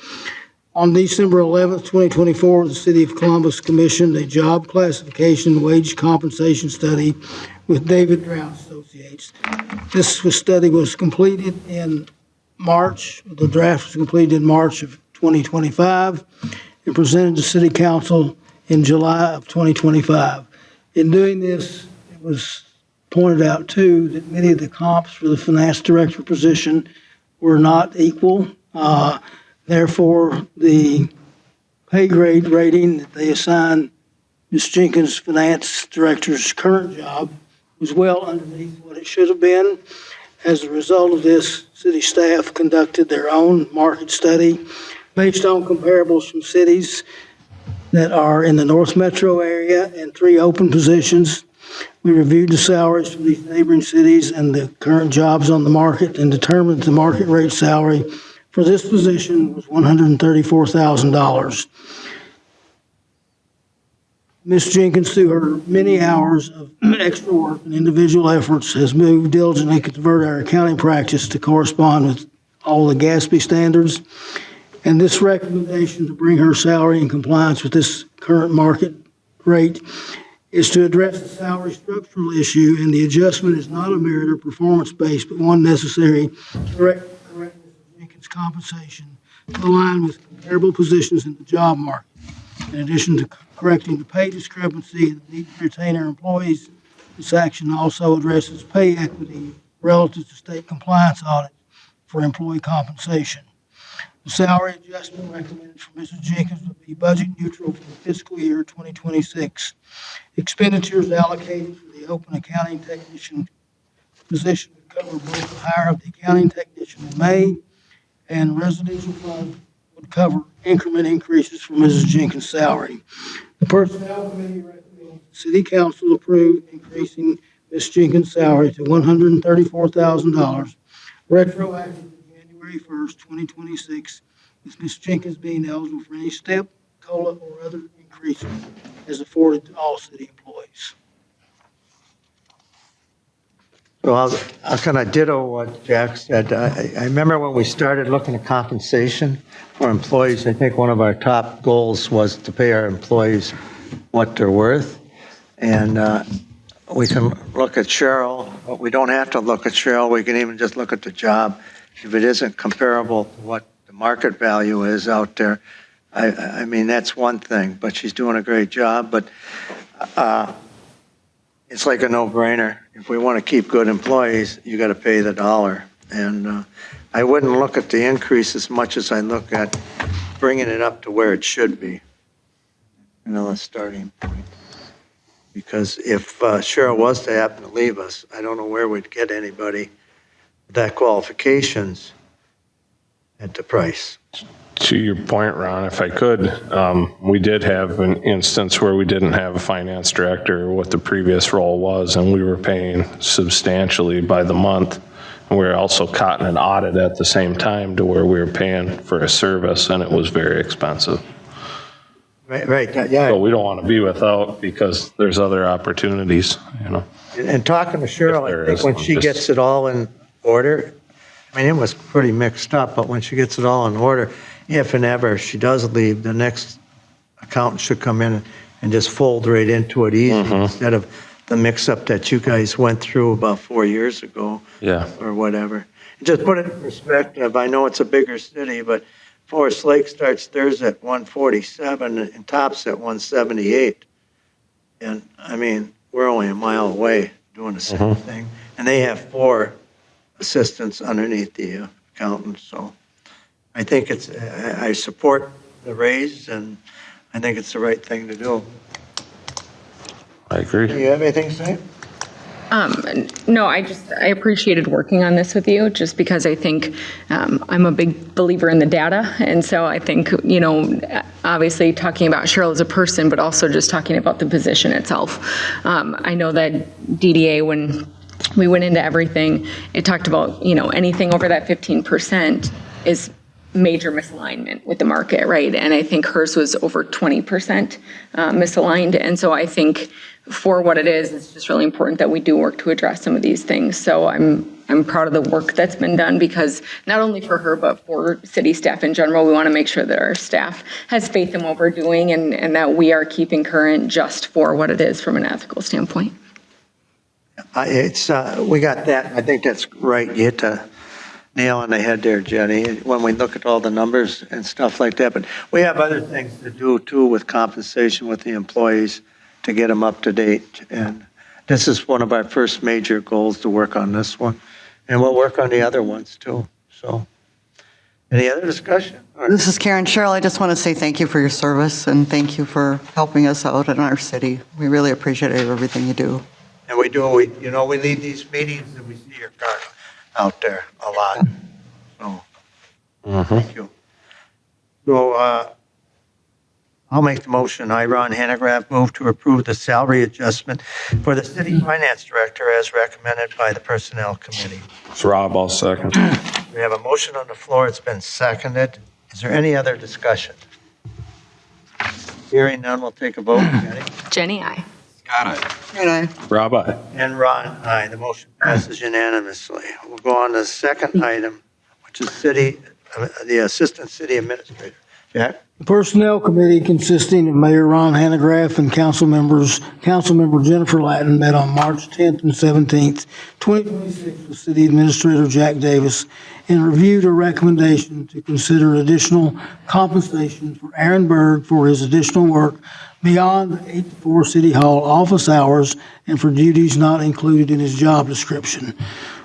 On December 11th, 2024, the City of Columbus commissioned a job classification and wage compensation study with David Brown Associates. This study was completed in March. The draft was completed in March of 2025 and presented to City Council in July of 2025. In doing this, it was pointed out too that many of the comps for the finance director position were not equal. Therefore, the pay grade rating that they assigned Ms. Jenkins' finance director's current job was well underneath what it should have been. As a result of this, city staff conducted their own market study based on comparables from cities that are in the North Metro area and 3 open positions. We reviewed the salaries for these neighboring cities and the current jobs on the market and determined the market rate salary for this position was $134,000. Ms. Jenkins, through her many hours of extra work and individual efforts, has moved diligently to convert our accounting practice to correspond with all the GASB standards. And this recommendation to bring her salary in compliance with this current market rate is to address the salary structural issue, and the adjustment is not a merit or performance-based, but one necessary to correct Ms. Jenkins' compensation to align with comparable positions in the job market. In addition to correcting the pay discrepancy and the need to retain our employees, this action also addresses pay equity relative to state compliance audit for employee compensation. The salary adjustment recommended for Mrs. Jenkins would be budget neutral for the fiscal year 2026. Expenditures allocated for the open accounting technician position would cover both the hire of the accounting technician in May, and residential fund would cover increment increases for Mrs. Jenkins' salary. The Personnel Committee recommends the City Council approve increasing Ms. Jenkins' salary to $134,000, retroactive to January 1st, 2026, with Ms. Jenkins being eligible for any step, COLA, or other increases as afforded to all city employees. Well, I'll kind of ditto what Jack said. I remember when we started looking at compensation for employees, I think one of our top goals was to pay our employees what they're worth. And we can look at Cheryl, but we don't have to look at Cheryl. We can even just look at the job. If it isn't comparable to what the market value is out there, I mean, that's one thing, but she's doing a great job. But it's like a no-brainer. If we want to keep good employees, you got to pay the dollar. And I wouldn't look at the increase as much as I look at bringing it up to where it should be. A starting point. Because if Cheryl was to happen to leave us, I don't know where we'd get anybody with that qualifications at the price. To your point, Ron, if I could, we did have an instance where we didn't have a finance director, what the previous role was, and we were paying substantially by the month. And we were also caught in an audit at the same time to where we were paying for a service, and it was very expensive. Right, yeah. So we don't want to be without because there's other opportunities, you know. And talking to Cheryl, I think when she gets it all in order, I mean, it was pretty mixed up, but when she gets it all in order, if and ever she does leave, the next accountant should come in and just fold right into it easy instead of the mix-up that you guys went through about 4 years ago. Yeah. Or whatever. Just put it in perspective. I know it's a bigger city, but Forest Lake starts Thursday at 147 and tops at 178. And I mean, we're only a mile away doing the same thing. And they have 4 assistants underneath the accountant, so I think I support the raise, and I think it's the right thing to do. I agree. Do you have anything to say? No, I appreciated working on this with you, just because I think I'm a big believer in the data. And so I think, obviously talking about Cheryl as a person, but also just talking about the position itself. I know that DDA, when we went into everything, it talked about, anything over that 15% is major misalignment with the market, right? And I think hers was over 20% misaligned. And so I think for what it is, it's just really important that we do work to address some of these things. So I'm proud of the work that's been done, because not only for her, but for city staff in general, we want to make sure that our staff has faith in what we're doing, and that we are keeping current just for what it is from an ethical standpoint. We got that. I think that's right. You hit the nail on the head there, Jenny, when we look at all the numbers and stuff like that. But we have other things to do too with compensation with the employees to get them up to date. And this is one of our first major goals, to work on this one. And we'll work on the other ones too. So any other discussion? This is Karen. Cheryl, I just want to say thank you for your service, and thank you for helping us out in our city. We really appreciate everything you do. And we lead these meetings and we see your car out there a lot. So, thank you. So, I'll make the motion. I, Ron Hanegraaff, move to approve the salary adjustment for the city finance director as recommended by the Personnel Committee. It's Rob, I'll second. We have a motion on the floor. It's been seconded. Is there any other discussion? Hearing none, we'll take a vote. Jenny, aye. Got it. And I, Rob, aye. And Ron, aye. The motion passes unanimously. We'll go on to the second item, which is the Assistant City Administrator. Jack? The Personnel Committee, consisting of Mayor Ron Hanegraaff and Councilmember Jennifer Latin, met on March 10th and 17th, 2026, with City Administrator Jack Davis, and reviewed a recommendation to consider additional compensation for Aaron Berg for his additional work beyond the 8 to 4 City Hall office hours and for duties not included in his job description.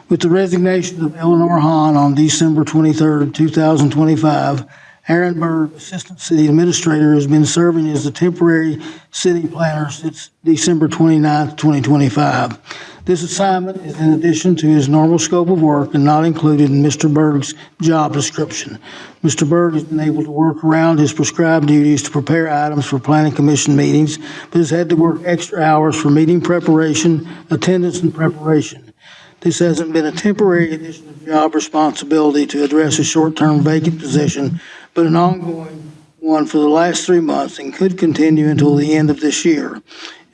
With the resignation of Eleanor Hahn on December 23rd, 2025, Aaron Berg, Assistant City Administrator, has been serving as the temporary city planner since December 29th, 2025. This assignment is in addition to his normal scope of work and not included in Mr. Berg's job description. Mr. Berg has been able to work around his prescribed duties to prepare items for Planning Commission meetings, but has had to work extra hours for meeting preparation, attendance, and preparation. This hasn't been a temporary addition of job responsibility to address a short-term vacant position, but an ongoing one for the last 3 months and could continue until the end of this year.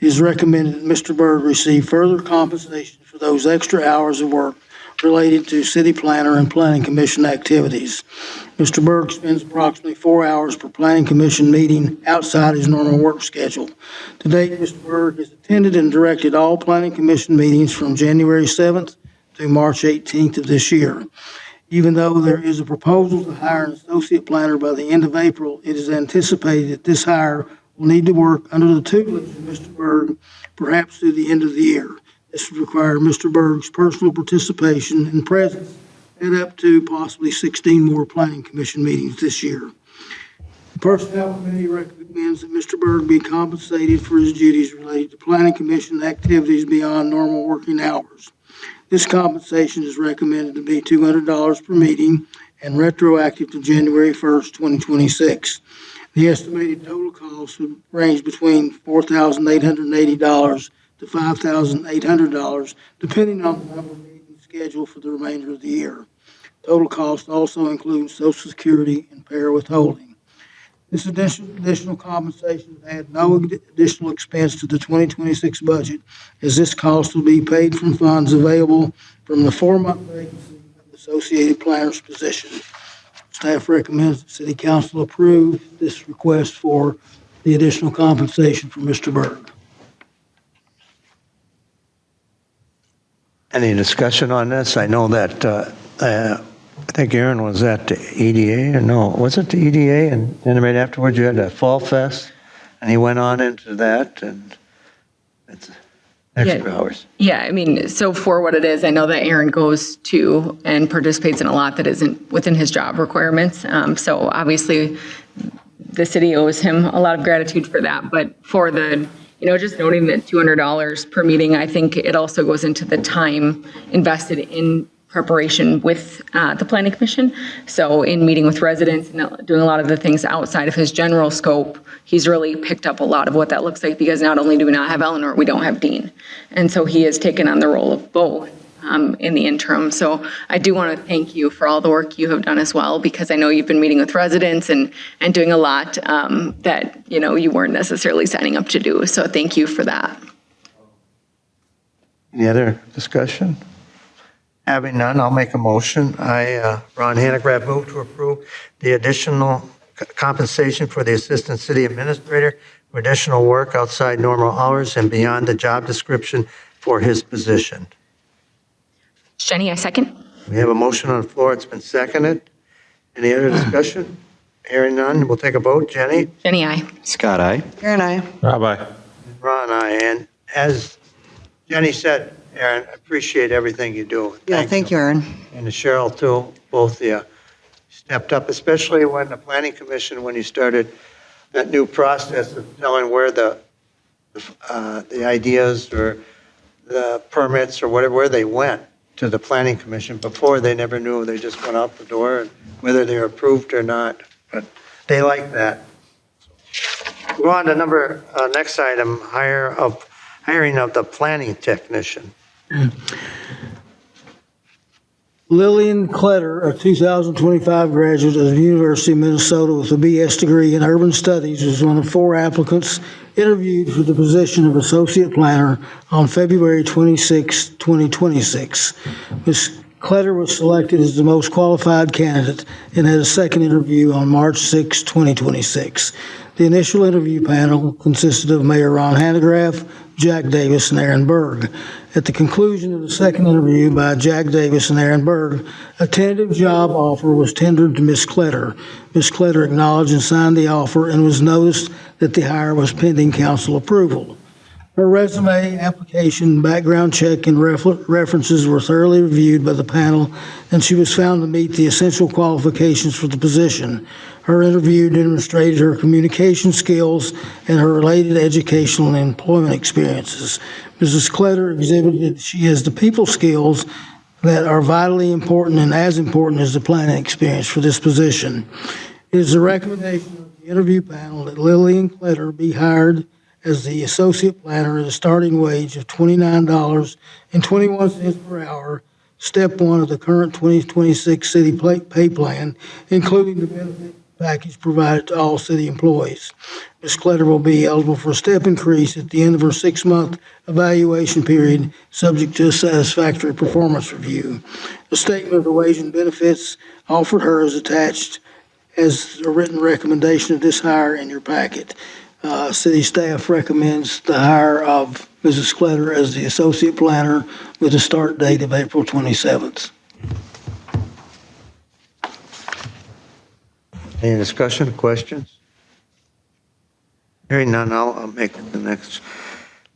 It is recommended that Mr. Berg receive further compensation for those extra hours of work related to city planner and planning commission activities. Mr. Berg spends approximately 4 hours per planning commission meeting outside his normal work schedule. To date, Mr. Berg has attended and directed all planning commission meetings from January 7th to March 18th of this year. Even though there is a proposal to hire an associate planner by the end of April, it is anticipated that this hire will need to work under the tutelage of Mr. Berg, perhaps through the end of the year. This would require Mr. Berg's personal participation and presence at up to possibly 16 more planning commission meetings this year. The Personnel Committee recommends that Mr. Berg be compensated for his duties related to planning commission activities beyond normal working hours. This compensation is recommended to be $200 per meeting and retroactive to January 1st, 2026. The estimated total cost would range between $4,880 to $5,800, depending on the number of meetings scheduled for the remainder of the year. Total cost also includes Social Security and payer withholding. This additional compensation will add no additional expense to the 2026 budget, as this cost will be paid from funds available from the 4-month vacancy of the associated planner's position. Staff recommends that City Council approve this request for the additional compensation for Mr. Berg. Any discussion on this? I know that I think Aaron was at the EDA, or no, was it the EDA? And then right afterwards you had the Fall Fest, and he went on into that, and extra hours. Yeah, I mean, so for what it is, I know that Aaron goes to and participates in a lot that isn't within his job requirements. So obviously, the city owes him a lot of gratitude for that. But for the, just noting that $200 per meeting, I think it also goes into the time invested in preparation with the planning commission. So in meeting with residents and doing a lot of the things outside of his general scope, he's really picked up a lot of what that looks like, because not only do we not have Eleanor, we don't have Dean. And so he has taken on the role of both in the interim. So I do want to thank you for all the work you have done as well, because I know you've been meeting with residents and doing a lot that, you weren't necessarily signing up to do. So thank you for that. Any other discussion? Having none, I'll make a motion. Ron Hanegraaff, move to approve the additional compensation for the Assistant City Administrator for additional work outside normal hours and beyond the job description for his position. Jenny, I second. We have a motion on the floor. It's been seconded. Any other discussion? Hearing none, we'll take a vote. Jenny? Jenny, aye. Scott, aye. Aaron, I. Rob, aye. Ron, aye. And as Jenny said, Aaron, I appreciate everything you do. Yeah, thank you, Aaron. And to Cheryl, too, both of you stepped up, especially when the Planning Commission, when you started that new process of telling where the ideas or the permits or whatever, where they went to the Planning Commission. Before, they never knew. They just went out the door, and whether they were approved or not. But they like that. Go on to next item, hiring of the planning technician. Lillian Kletter, a 2025 graduate of the University of Minnesota with a BS degree in urban studies, was one of 4 applicants interviewed for the position of associate planner on February 26, 2026. Ms. Kletter was selected as the most qualified candidate and had a second interview on March 6, 2026. The initial interview panel consisted of Mayor Ron Hanegraaff, Jack Davis, and Aaron Berg. At the conclusion of the second interview by Jack Davis and Aaron Berg, a tentative job offer was tendered to Ms. Kletter. Ms. Kletter acknowledged and signed the offer, and was noticed that the hire was pending council approval. Her resume, application, background check, and references were thoroughly reviewed by the panel, and she was found to meet the essential qualifications for the position. Her interview demonstrated her communication skills and her related educational and employment experiences. Mrs. Kletter exhibited she has the people skills that are vitally important and as important as the planning experience for this position. It is the recommendation of the interview panel that Lillian Kletter be hired as the associate planner at a starting wage of $29.21 per hour, step 1 of the current 2026 city pay plan, including the benefit package provided to all city employees. Ms. Kletter will be eligible for a step increase at the end of her 6-month evaluation period, subject to a satisfactory performance review. The statement of the wage and benefits offered her is attached as a written recommendation of this hire in your packet. City staff recommends the hire of Mrs. Kletter as the associate planner with a start date of April 27th. Any discussion, questions? Hearing none, I'll make the next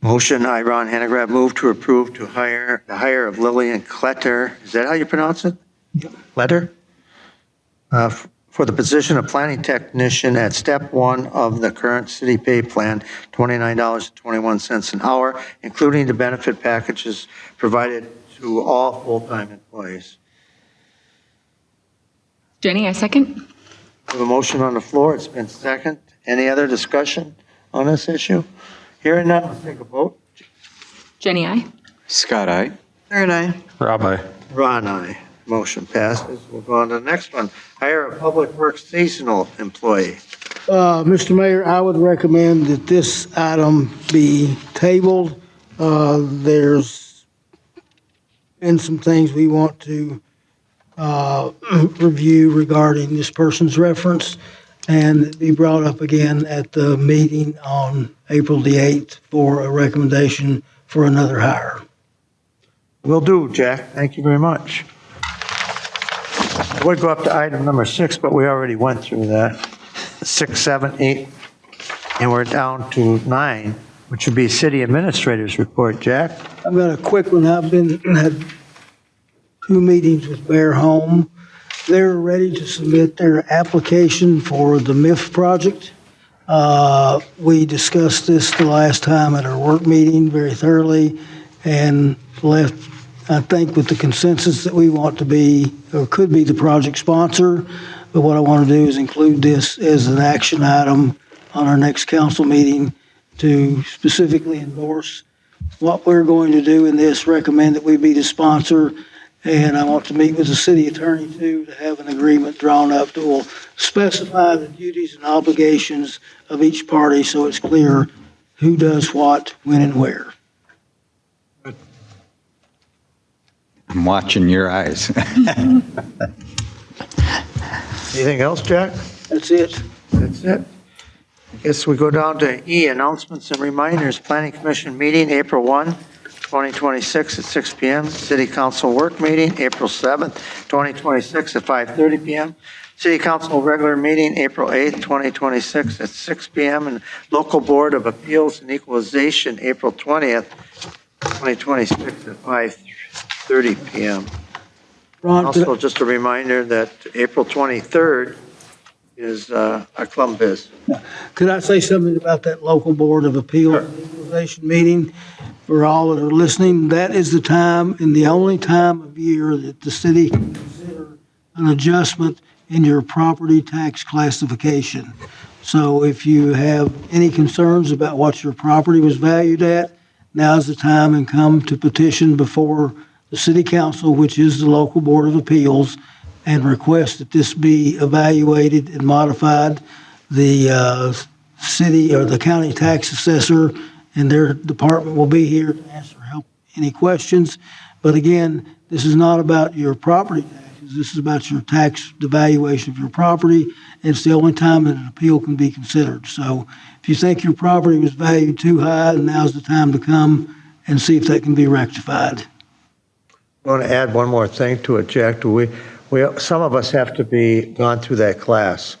motion. I, Ron Hanegraaff, move to approve the hire of Lillian Kletter. Is that how you pronounce it? Yep. Kletter? For the position of planning technician at step 1 of the current city pay plan, $29.21 an hour, including the benefit packages provided to all full-time employees. Jenny, I second. We have a motion on the floor. It's been seconded. Any other discussion on this issue? Hearing none, let's take a vote. Jenny, aye. Scott, aye. Aaron, I. Rob, aye. Ron, aye. Motion passes. We'll go on to the next one. Hire a public works seasonal employee. Mr. Mayor, I would recommend that this item be tabled. There's been some things we want to review regarding this person's reference, and be brought up again at the meeting on April the 8th for a recommendation for another hire. Will do, Jack. Thank you very much. I would go up to item number 6, but we already went through that. 6, 7, 8, and we're down to 9. which would be city administrator's report. Jack? I've got a quick one. I've had 2 meetings with Bear Home. They're ready to submit their application for the MIF project. We discussed this the last time at our work meeting very thoroughly and left, I think, with the consensus that we want to be, or could be, the project sponsor. But what I want to do is include this as an action item on our next council meeting to specifically endorse what we're going to do in this, recommend that we be the sponsor. And I want to meet with the city attorney too, to have an agreement drawn up that will specify the duties and obligations of each party so it's clear who does what, when, and where. I'm watching your eyes. Anything else, Jack? That's it. That's it. I guess we go down to E, announcements and reminders. Planning Commission meeting, April 1, 2026 at 6 p.m. City Council work meeting, April 7th, 2026 at 5:30 p.m. City Council regular meeting, April 8th, 2026 at 6 p.m. And Local Board of Appeals and Equalization, April 20th, 2026 at 5:30 p.m. Ron, Also, just a reminder that April 23rd is a Club Biz. could I say something about that local board of appeal and equalization meeting for all that are listening? That is the time and the only time of year that the city can consider an adjustment in your property tax classification. So if you have any concerns about what your property was valued at, now's the time, and come to petition before the city council, which is the local board of appeals, and request that this be evaluated and modified. The city or the county tax assessor and their department will be here to answer any questions. But again, this is not about your property taxes. This is about your tax, the valuation of your property. And it's the only time that an appeal can be considered. So if you think your property was valued too high, now's the time to come and see if that can be rectified. I want to add one more thing to it, Jack. Some of us have to be gone through that class.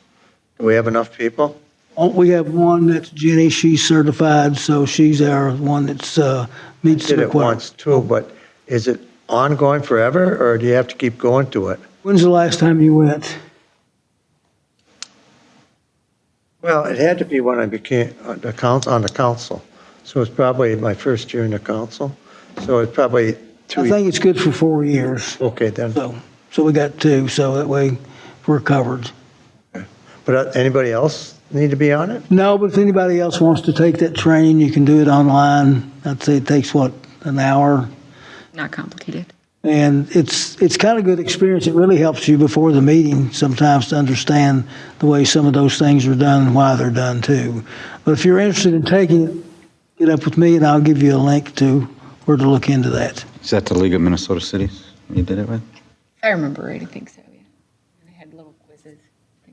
Do we have enough people? We have one that's Jenny. She's certified, so she's our one that's meets the Did it requirements. once too, but is it ongoing forever, or do you have to keep going to it? When's the last time you went? Well, it had to be when I became on the council. So it's probably my first year in the council. So it's probably 2 I years. think it's good for 4 years. Okay, then. So we got 2, so that way we're covered. But anybody else need to be on it? No, but if anybody else wants to take that training, you can do it online. I'd say it takes, an hour? Not complicated. And it's kind of good experience. It really helps you before the meeting sometimes to understand the way some of those things are done and why they're done too. But if you're interested in taking it, get up with me and I'll give you a link to where to look into that. Is that the League of Minnesota Cities you did it with? I remember right, I think so, yeah. And I had little quizzes.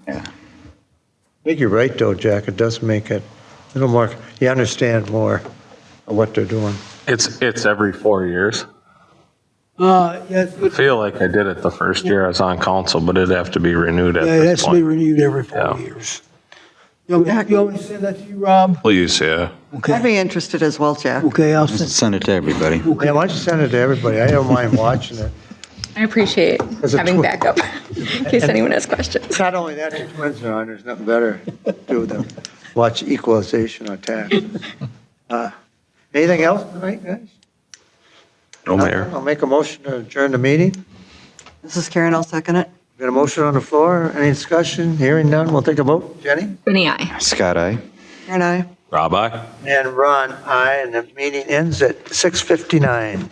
Yeah. I think you're right, though, Jack. It does make it a little more, you understand more of what they're doing. It's every 4 years. Yeah, I feel like I did it the first year I was on council, but it'd have to be renewed at yeah, it this has to be point. renewed every 4 Yeah. years. You want me to send that to you, Rob? Please, yeah. I'd Okay, be interested as well, Jack. okay, I'll send. Send it to everybody. Yeah, why don't you send it to everybody? I don't mind watching it. I appreciate it having tw- backup in case anyone has questions. It's not only that, the twins are on, there's nothing better to do than watch equalization on tax. Anything else tonight, guys? No, Mayor. I'll make a motion to adjourn the meeting. This is Karen, I'll second it. Got a motion on the floor. Any discussion? Hearing none, we'll take a vote. Jenny? Benny, aye. Scott, aye. Karen, aye. Rob, aye. And Ron, aye, and the meeting ends at 6:59.